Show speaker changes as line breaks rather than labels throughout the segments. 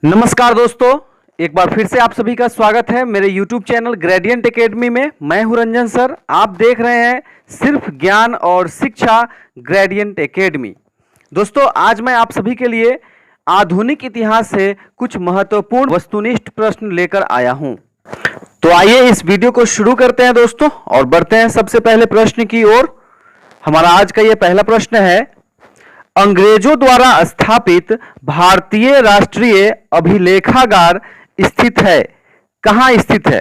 नमस्कार दोस्तों, एक बार फिर से आप सभी का स्वागत है मेरे YouTube चैनल ग्रेडियंट एकेडमी में। मैं हूं रंजन सर। आप देख रहे हैं सिर्फ ज्ञान और शिक्षा ग्रेडियंट एकेडमी। दोस्तों, आज मैं आप सभी के लिए आधुनिक इतिहास से कुछ महत्वपूर्ण वस्तुनिष्ठ प्रश्न लेकर आया हूं। तो आइए इस वीडियो को शुरू करते हैं दोस्तों और बढ़ते हैं सबसे पहले प्रश्न की ओर। हमारा आज का यह पहला प्रश्न है, अंग्रेजों द्वारा स्थापित भारतीय राष्ट्रीय अभिलेखागार स्थित है, कहां स्थित है?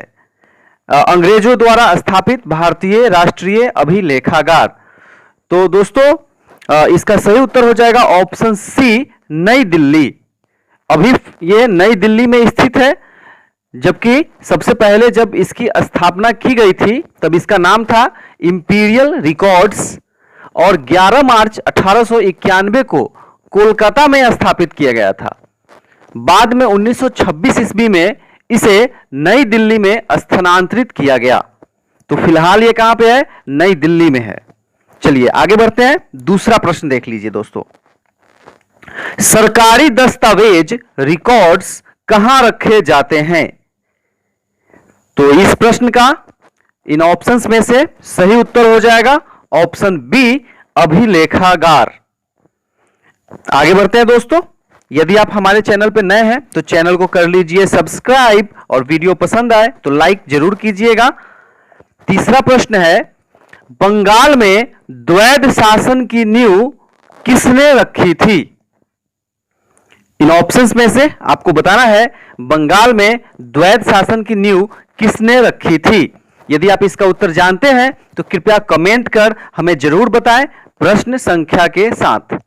अंग्रेजों द्वारा स्थापित भारतीय राष्ट्रीय अभिलेखागार। तो दोस्तों, इसका सही उत्तर हो जाएगा ऑप्शन सी, नई दिल्ली। अभी ये नई दिल्ली में स्थित है, जबकि सबसे पहले जब इसकी स्थापना की गई थी तब इसका नाम था इंपीरियल रिकॉर्ड्स और 11 मार्च 1891 को कोलकाता में स्थापित किया गया था। बाद में 1926 ईस्वी में इसे नई दिल्ली में स्थानांतरित किया गया। तो फिलहाल ये कहां पे है? नई दिल्ली में है। चलिए आगे बढ़ते हैं। दूसरा प्रश्न देख लीजिए दोस्तों, सरकारी दस्तावेज रिकॉर्ड्स कहां रखे जाते हैं? तो इस प्रश्न का इन ऑप्शंस में से सही उत्तर हो जाएगा ऑप्शन बी, अभिलेखागार। आगे बढ़ते हैं दोस्तों। यदि आप हमारे चैनल पर नए हैं तो चैनल को कर लीजिए सब्सक्राइब और वीडियो पसंद आए तो लाइक जरूर कीजिएगा। तीसरा प्रश्न है, बंगाल में द्वैध शासन की नींव किसने रखी थी? इन ऑप्शंस में से आपको बताना है बंगाल में द्वैध शासन की नींव किसने रखी थी। यदि आप इसका उत्तर जानते हैं तो कृपया कमेंट कर हमें जरूर बताएं प्रश्न संख्या के साथ।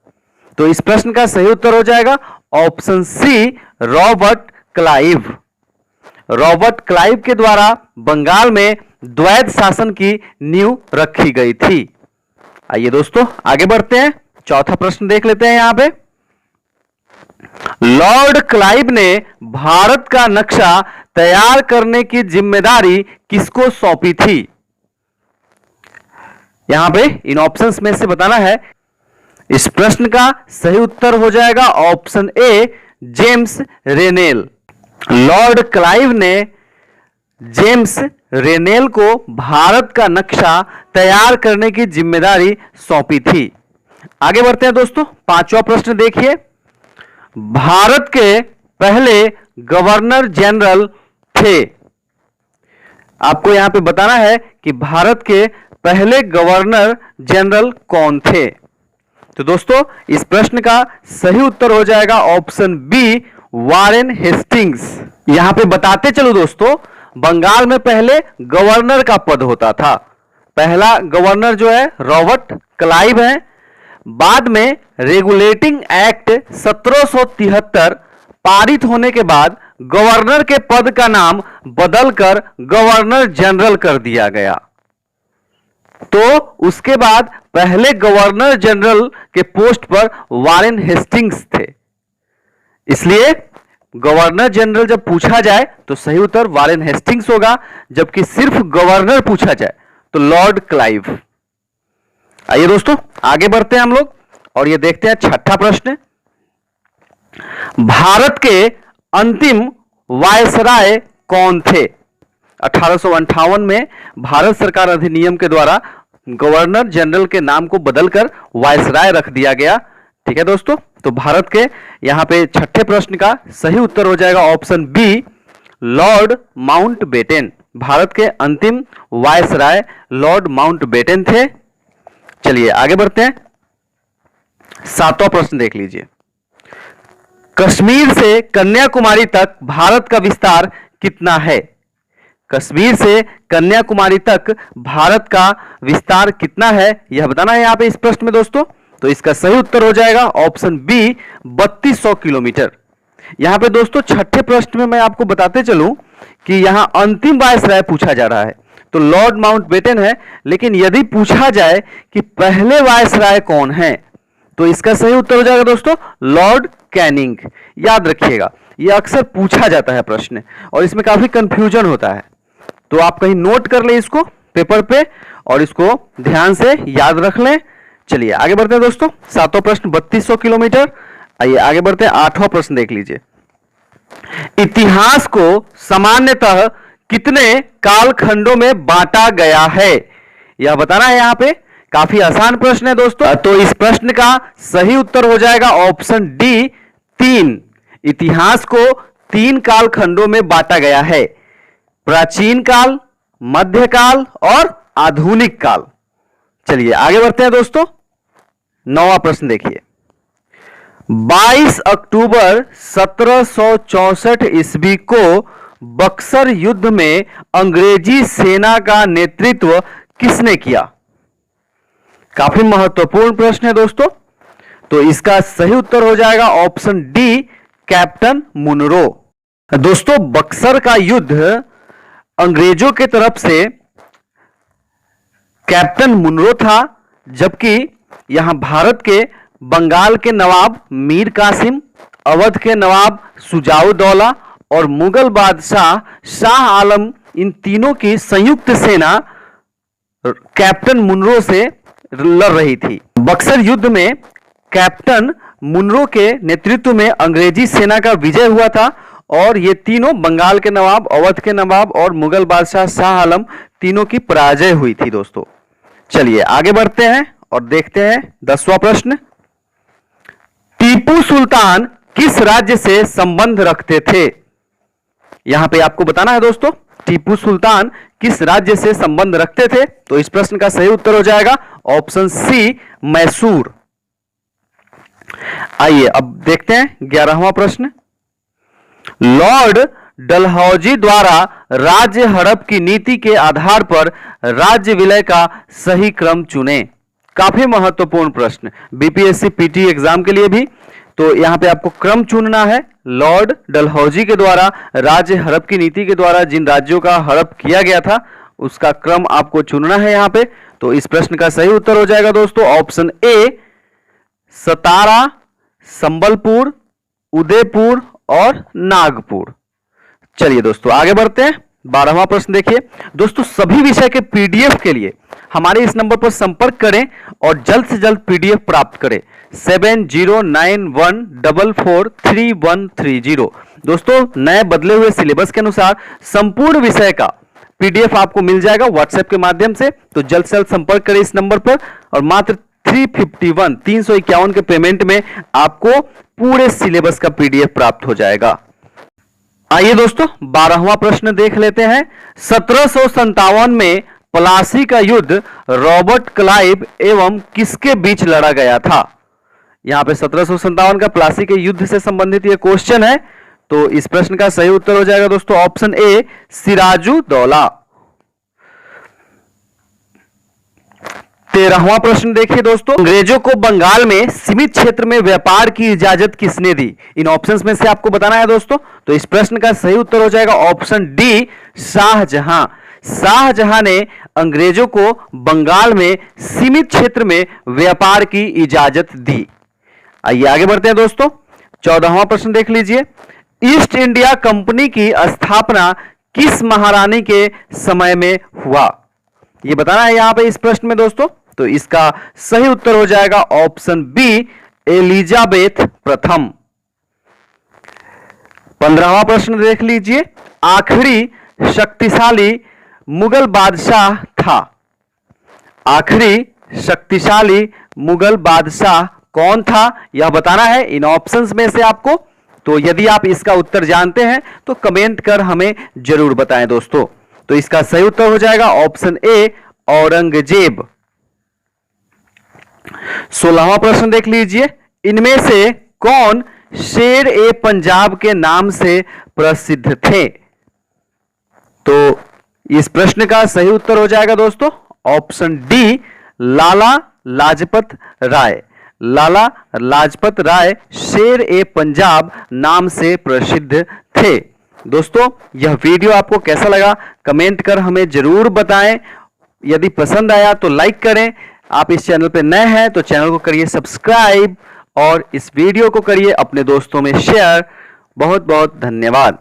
तो इस प्रश्न का सही उत्तर हो जाएगा option C, Robert Clive. Robert Clive के द्वारा बंगाल में द्वैध शासन की नींव रखी गई थी। आइए दोस्तों आगे बढ़ते हैं। चौथा प्रश्न देख लेते हैं। यहां पे लॉर्ड क्लाइव ने भारत का नक्शा तैयार करने की जिम्मेदारी किसको सौंपी थी? यहां पे इन ऑप्शंस में से बताना है। इस प्रश्न का सही उत्तर हो जाएगा option A, James रेनेल। Lord Clive ने जेम्स रेनेल को भारत का नक्शा तैयार करने की जिम्मेदारी सौंपी थी। आगे बढ़ते हैं दोस्तों। पांचवा प्रश्न देखिए, भारत के पहले गवर्नर जनरल थे। आपको यहां पे बताना है कि भारत के पहले गवर्नर जनरल कौन थे। तो दोस्तों, इस प्रश्न का सही उत्तर हो जाएगा ऑप्शन बी, वारेन हेस्टिंग्स। यहां पे बताते चलो दोस्तों, बंगाल में पहले गवर्नर का पद होता था। पहला गवर्नर जो है रॉबर्ट क्लाइव है। बाद में रेगुलेटिंग एक्ट 1773 पारित होने के बाद गवर्नर के पद का नाम बदलकर गवर्नर जनरल कर दिया गया। तो उसके बाद पहले गवर्नर जनरल के पोस्ट पर वारेन हेस्टिंग्स थे। इसलिए गवर्नर जनरल जब पूछा जाए तो सही उत्तर वारेन हेस्टिंग्स होगा, जबकि सिर्फ गवर्नर पूछा जाए तो लॉर्ड क्लाइव। आइए दोस्तों आगे बढ़ते हैं हम लोग और ये देखते हैं छठा प्रश्न। भारत के अंतिम वायसराय कौन थे? 1858 में भारत सरकार अधिनियम के द्वारा गवर्नर जनरल के नाम को बदलकर वायसराय रख दिया गया। ठीक है दोस्तों, तो भारत के यहां पे छठे प्रश्न का सही उत्तर हो जाएगा option B, lord Mountbatten. Bharat के अंतिम वायसराय लॉर्ड माउंटबेटन थे। चलिए आगे बढ़ते हैं। सातवां प्रश्न देख लीजिए, कश्मीर से कन्याकुमारी तक भारत का विस्तार कितना है? कश्मीर से कन्याकुमारी तक भारत का विस्तार कितना है, यह बताना है यहां पे इस प्रश्न में दोस्तों। तो इसका सही उत्तर हो जाएगा ऑप्शन बी, 3200 किलोमीटर। यहां पे दोस्तों छठे प्रश्न में मैं आपको बताते चलूं कि यहां अंतिम वायसराय पूछा जा रहा है तो लॉर्ड माउंटबेटन है, लेकिन यदि पूछा जाए कि पहले वायसराय कौन है तो इसका सही उत्तर हो जाएगा दोस्तों लॉर्ड कैनिंग। याद रखिएगा, यह अक्सर पूछा जाता है प्रश्न और इसमें काफी कंफ्यूजन होता है, तो आप कहीं नोट कर लें इसको पेपर पे और इसको ध्यान से याद रख लें। चलिए आगे बढ़ते हैं दोस्तों। सातवां प्रश्न 3200 किलोमीटर। आइए आगे बढ़ते हैं। आठवां प्रश्न देख लीजिए। इतिहास को सामान्यतः कितने कालखंडों में बांटा गया है, यह बताना है। यहां पे काफी आसान प्रश्न है दोस्तों। तो इस प्रश्न का सही उत्तर हो जाएगा ऑप्शन डी 3। इतिहास को 3 कालखंडों में बांटा गया है, प्राचीन काल, मध्यकाल और आधुनिक काल। चलिए आगे बढ़ते हैं दोस्तों। 9वां प्रश्न देखिए। 22 अक्टूबर 1764 ईस्वी को बक्सर युद्ध में अंग्रेजी सेना का नेतृत्व किसने किया? काफी महत्वपूर्ण प्रश्न है दोस्तों। तो इसका सही उत्तर हो जाएगा ऑप्शन डी कैप्टन मुनरो। दोस्तों बक्सर का युद्ध अंग्रेजों की तरफ से कैप्टन मुनरो था, जबकि यहां भारत के बंगाल के नवाब मीर कासिम, अवध के नवाब सुजाउद्दौला और मुगल बादशाह शाह आलम, इन तीनों की संयुक्त सेना कैप्टन मुनरो से लड़ रही थी। बक्सर युद्ध में कैप्टन मुनरो के नेतृत्व में अंग्रेजी सेना का विजय हुआ था और ये तीनों बंगाल के नवाब, अवध के नवाब और मुगल बादशाह शाह आलम, तीनों की पराजय हुई थी दोस्तों। चलिए आगे बढ़ते हैं और देखते हैं 10वां प्रश्न। टीपू सुल्तान किस राज्य से संबंध रखते थे? यहां पे आपको बताना है दोस्तों, टीपू सुल्तान किस राज्य से संबंध रखते थे। तो इस प्रश्न का सही उत्तर हो जाएगा ऑप्शन सी मैसूर। आइए अब देखते हैं 11वां प्रश्न। लॉर्ड डलहौजी द्वारा राज्य हड़प की नीति के आधार पर राज्य विलय का सही क्रम चुने। काफी महत्वपूर्ण प्रश्न बीपीएससी पीटी एग्जाम के लिए भी। तो यहां पे आपको क्रम चुनना है। लॉर्ड डलहौजी के द्वारा राज्य हड़प की नीति के द्वारा जिन राज्यों का हड़प किया गया था उसका क्रम आपको चुनना है यहां पे। तो इस प्रश्न का सही उत्तर हो जाएगा दोस्तों ऑप्शन ए सतारा, संबलपुर, उदयपुर और नागपुर। चलिए दोस्तों आगे बढ़ते हैं। 12वां प्रश्न देखिए। दोस्तों सभी विषय के पीडीएफ के लिए हमारे इस नंबर पर संपर्क करें और जल्द से जल्द पीडीएफ प्राप्त करें 7091443130। दोस्तों नए बदले हुए सिलेबस के अनुसार संपूर्ण विषय का पीडीएफ आपको मिल जाएगा व्हाट्सएप के माध्यम से। तो जल्द से जल्द संपर्क करें इस नंबर पर और मात्र 351 के पेमेंट में आपको पूरे सिलेबस का पीडीएफ प्राप्त हो जाएगा। आइए दोस्तों 12वां प्रश्न देख लेते हैं। 1757 में प्लासी का युद्ध रॉबर्ट क्लाइव एवं किसके बीच लड़ा गया था? यहां पे 1757 का प्लासी के युद्ध से संबंधित यह क्वेश्चन है। तो इस प्रश्न का सही उत्तर हो जाएगा दोस्तों ऑप्शन ए सिराजुद्दौला। 13वां प्रश्न देखिए दोस्तों। अंग्रेजों को बंगाल में सीमित क्षेत्र में व्यापार की इजाजत किसने दी? इन ऑप्शंस में से आपको बताना है दोस्तों। तो इस प्रश्न का सही उत्तर हो जाएगा ऑप्शन डी शाहजहां। शाहजहां ने अंग्रेजों को बंगाल में सीमित क्षेत्र में व्यापार की इजाजत दी। आइए आगे बढ़ते हैं दोस्तों। 14वां प्रश्न देख लीजिए। ईस्ट इंडिया कंपनी की स्थापना किस महारानी के समय में हुआ? यह बताना है यहां पे इस प्रश्न में दोस्तों। तो इसका सही उत्तर हो जाएगा ऑप्शन बी एलिजाबेथ प्रथम। 15वां प्रश्न देख लीजिए। आखिरी शक्तिशाली मुगल बादशाह था। आखिरी शक्तिशाली मुगल बादशाह कौन था यह बताना है इन ऑप्शंस में से आपको। तो यदि आप इसका उत्तर जानते हैं तो कमेंट कर हमें जरूर बताएं दोस्तों। तो इसका सही उत्तर हो जाएगा ऑप्शन ए औरंगजेब। 16वां प्रश्न देख लीजिए। इनमें से कौन शेर ए पंजाब के नाम से प्रसिद्ध थे? तो इस प्रश्न का सही उत्तर हो जाएगा दोस्तों ऑप्शन डी लाला लाजपत राय। लाला लाजपत राय शेर ए पंजाब नाम से प्रसिद्ध थे। दोस्तों यह वीडियो आपको कैसा लगा कमेंट कर हमें जरूर बताएं। यदि पसंद आया तो लाइक करें। आप इस चैनल पर नए हैं तो चैनल को करिए सब्सक्राइब और इस वीडियो को करिए अपने दोस्तों में शेयर। बहुत बहुत धन्यवाद।